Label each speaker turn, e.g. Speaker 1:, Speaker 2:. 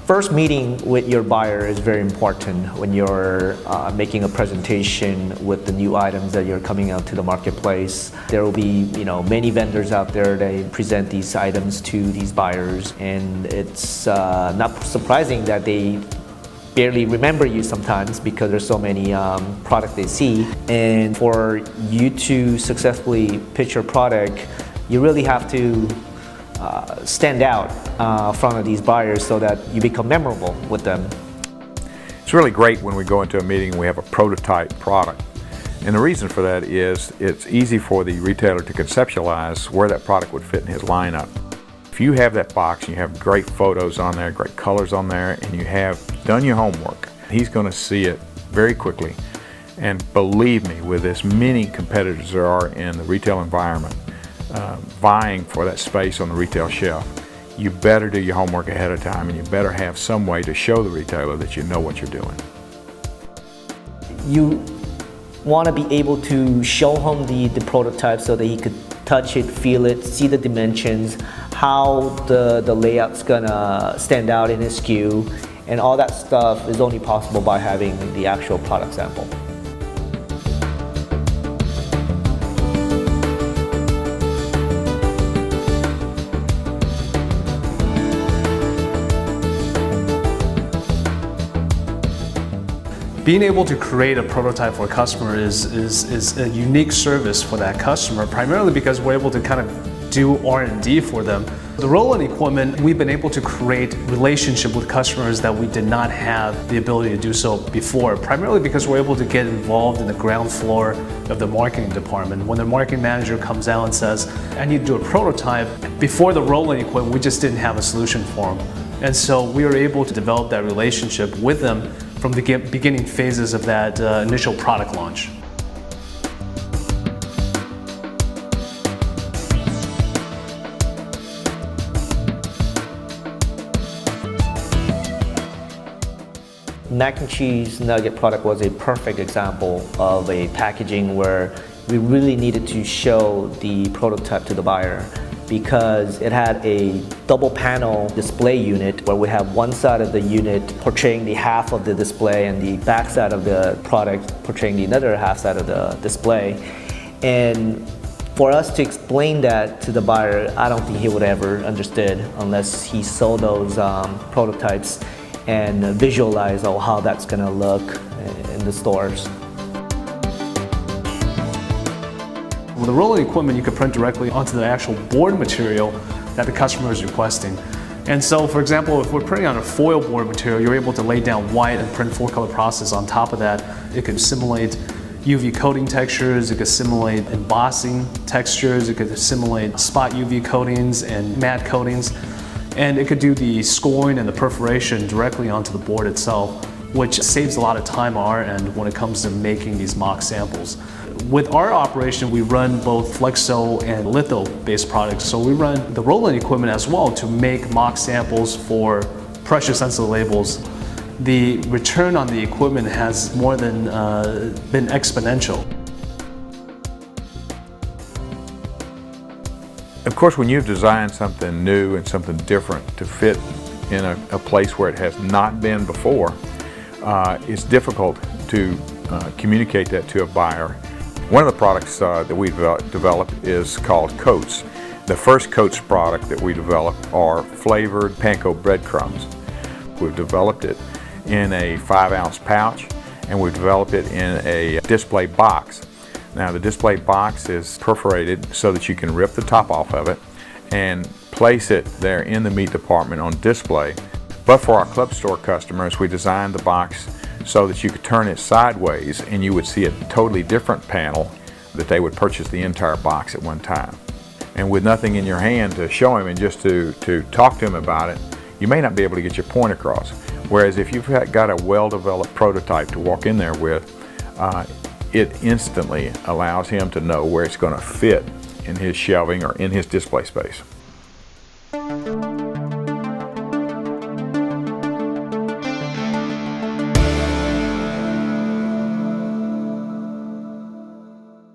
Speaker 1: First meeting with your buyer is very important when you're making a presentation with the new items that you're coming out to the marketplace. There will be, many vendors out there that present these items to these buyers, and it's not surprising that they barely remember you sometimes because there's so many products they see. And for you to successfully pitch your product, you really have to stand out in front of these buyers so that you become memorable with them.
Speaker 2: It's really great when we go into a meeting and we have a prototype product. And the reason for that is it's easy for the retailer to conceptualize where that product would fit in his lineup. If you have that box and you have great photos on there, great colors on there, and you have done your homework, he's going to see it very quickly. And believe me, with as many competitors there are in the retail environment, vying for that space on the retail shelf, you better do your homework ahead of time, and you better have some way to show the retailer that you know what you're doing.
Speaker 1: You want to be able to show him the prototype so that he could touch it, feel it, see the dimensions, how the layout's gonna stand out in his SKU, and all that stuff is only possible by having the actual product sample.
Speaker 3: Being able to create a prototype for a customer is a unique service for that customer, primarily because we're able to kind of do R&D for them. The Roland equipment, we've been able to create relationship with customers that we did not have the ability to do so before, primarily because we're able to get involved in the ground floor of the marketing department. When the marketing manager comes out and says, I need to do a prototype, before the Roland equipment, we just didn't have a solution for them. And so we were able to develop that relationship with them from the beginning phases of that initial product launch.
Speaker 1: Mac and cheese nugget product was a perfect example of a packaging where we really needed to show the prototype to the buyer, because it had a double panel display unit where we have one side of the unit portraying the half of the display and the back side of the product portraying the other half side of the display. And for us to explain that to the buyer, I don't think he would ever understood unless he saw those prototypes and visualize how that's gonna look in the stores.
Speaker 3: With the Roland equipment, you can print directly onto the actual board material that the customer is requesting. And so, for example, if we're printing on a foil board material, you're able to lay down white and print 4-color process on top of that. It could simulate UV coating textures, it could simulate embossing textures, it could simulate spot UV coatings and matte coatings, and it could do the scoring and the perforation directly onto the board itself, which saves a lot of time on our end when it comes to making these mock samples. With our operation, we run both flexo and litho-based products, so we run the Roland equipment as well to make mock samples for pressure-sensitive labels. The return on the equipment has more than been exponential.
Speaker 2: Of course, when you've designed something new and something different to fit in a place where it has not been before, it's difficult to communicate that to a buyer. One of the products that we developed is called coats. The first coats product that we developed are flavored panko breadcrumbs. We've developed it in a 5-ounce pouch, and we've developed it in a display box. Now, the display box is perforated so that you can rip the top off of it and place it there in the meat department on display. But for our club store customers, we designed the box so that you could turn it sideways and you would see a totally different panel that they would purchase the entire box at one time. And with nothing in your hand to show him and just to talk to him about it, you may not be able to get your point across. Whereas if you've got a well-developed prototype to walk in there with, it instantly allows him to know where it's going to fit in his shelving or in his display space.